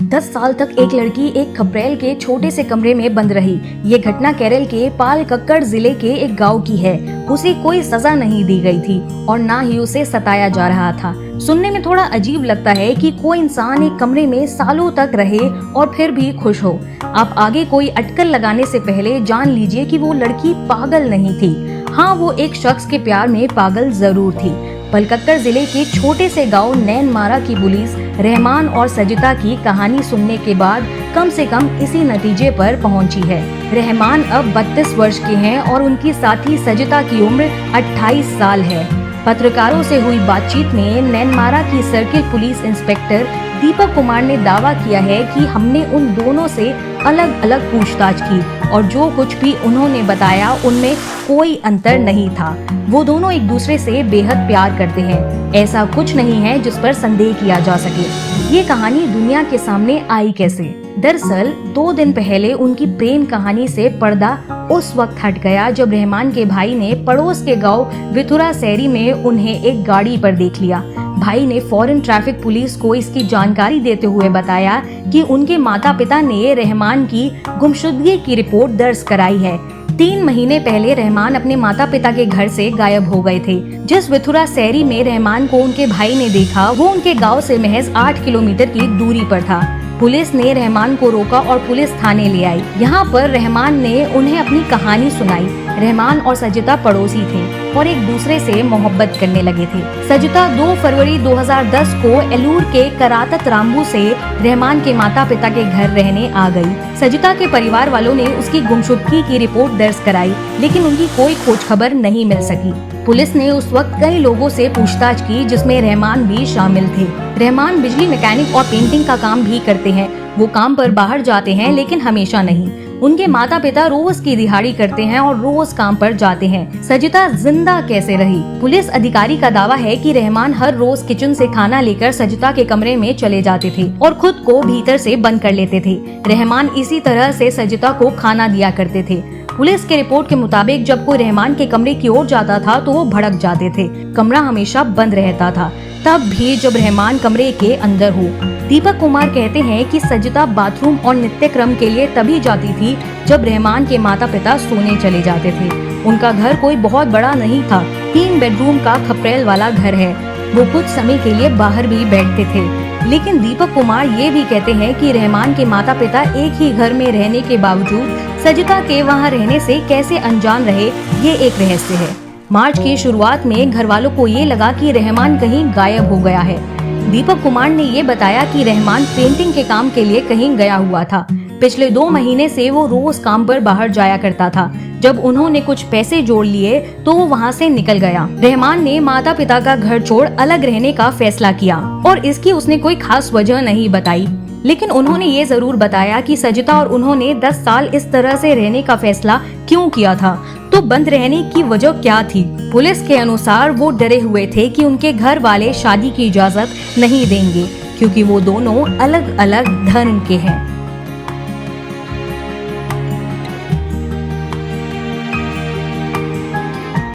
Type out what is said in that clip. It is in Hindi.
10 साल तक एक लड़की एक खपरेल के छोटे से कमरे में बंद रही। ये घटना केरल के पालक्कड़ जिले के एक गांव की है। उसे कोई सजा नहीं दी गई थी और ना ही उसे सताया जा रहा था। सुनने में थोड़ा अजीब लगता है कि कोई इंसान एक कमरे में सालों तक रहे और फिर भी खुश हो। आप आगे कोई अटकल लगाने से पहले जान लीजिए कि वो लड़की पागल नहीं थी। हाँ, वो एक शख्स के प्यार में पागल जरूर थी। पालक्कड़ जिले के छोटे से गांव नैनमारा की पुलिस रहमान और सजिता की कहानी सुनने के बाद कम से कम इसी नतीजे पर पहुंची है। रहमान अब 32 वर्ष के हैं और उनकी साथी सजिता की उम्र 28 साल है। पत्रकारों से हुई बातचीत में नैनमारा की circle police inspector Deepak Kumar ने दावा किया है कि हमने उन दोनों से अलग अलग पूछताछ की और जो कुछ भी उन्होंने बताया उनमें कोई अंतर नहीं था। वो दोनों एक दूसरे से बेहद प्यार करते हैं। ऐसा कुछ नहीं है जिस पर संदेह किया जा सके। ये कहानी दुनिया के सामने आई कैसे? दरअसल 2 दिन पहले उनकी प्रेम कहानी से पर्दा उस वक्त हट गया जब रहमान के भाई ने पड़ोस के गांव विथुरा शहरी में उन्हें एक गाड़ी पर देख लिया। भाई ने फौरन ट्रैफिक पुलिस को इसकी जानकारी देते हुए बताया कि उनके माता पिता ने रहमान की गुमशुदगी की रिपोर्ट दर्ज कराई है। 3 महीने पहले रहमान अपने माता पिता के घर से गायब हो गए थे। जिस विथुरा शहरी में रहमान को उनके भाई ने देखा वो उनके गांव से महज 8 किलोमीटर की दूरी पर था। पुलिस ने रहमान को रोका और पुलिस थाने ले आई। यहाँ पर रहमान ने उन्हें अपनी कहानी सुनाई। रहमान और सजिता पड़ोसी थे और एक दूसरे से मोहब्बत करने लगे थे। सजिता 2 फरवरी 2010 को एलूर के करातत रामबू से रहमान के माता पिता के घर रहने आ गई। सजिता के परिवार वालों ने उसकी गुमशुदगी की रिपोर्ट दर्ज कराई, लेकिन उनकी कोई खोज खबर नहीं मिल सकी। पुलिस ने उस वक्त कई लोगों से पूछताछ की जिसमें रहमान भी शामिल थे। रहमान बिजली मैकेनिक और पेंटिंग का काम भी करते हैं। वो काम पर बाहर जाते हैं लेकिन हमेशा नहीं। उनके माता पिता रोज की दिहाड़ी करते हैं और रोज काम पर जाते हैं। सजिता जिंदा कैसे रही? पुलिस अधिकारी का दावा है कि रहमान हर रोज किचन से खाना लेकर सजिता के कमरे में चले जाते थे और खुद को भीतर से बंद कर लेते थे। रहमान इसी तरह से सजिता को खाना दिया करते थे। पुलिस के रिपोर्ट के मुताबिक जब कोई रहमान के कमरे की ओर जाता था तो वो भड़क जाते थे। कमरा हमेशा बंद रहता था, तब भी जब रहमान कमरे के अंदर हो। दीपक कुमार कहते हैं कि सजिता बाथरूम और नित्यक्रम के लिए तभी जाती थी जब रहमान के माता पिता सोने चले जाते थे। उनका घर कोई बहुत बड़ा नहीं था, 3 बेडरूम का खपरेल वाला घर है। वो कुछ समय के लिए बाहर भी बैठते थे। लेकिन दीपक कुमार ये भी कहते हैं कि रहमान के माता पिता एक ही घर में रहने के बावजूद सजिता के वहाँ रहने से कैसे अनजान रहे, ये एक रहस्य है। मार्च की शुरुआत में घर वालों को ये लगा कि रहमान कहीं गायब हो गया है। दीपक कुमार ने ये बताया कि रहमान पेंटिंग के काम के लिए कहीं गया हुआ था। पिछले 2 महीने से वो रोज काम पर बाहर जाया करता था। जब उन्होंने कुछ पैसे जोड़ लिए तो वो वहाँ से निकल गया। रहमान ने माता पिता का घर छोड़ अलग रहने का फैसला किया और इसकी उसने कोई खास वजह नहीं बताई। लेकिन उन्होंने ये जरूर बताया कि सजिता और उन्होंने 10 साल इस तरह से रहने का फैसला क्यों किया था, तो बंद रहने की वजह क्या थी। पुलिस के अनुसार वो डरे हुए थे कि उनके घर वाले शादी की इजाजत नहीं देंगे क्योंकि वो दोनों अलग अलग धर्म के हैं।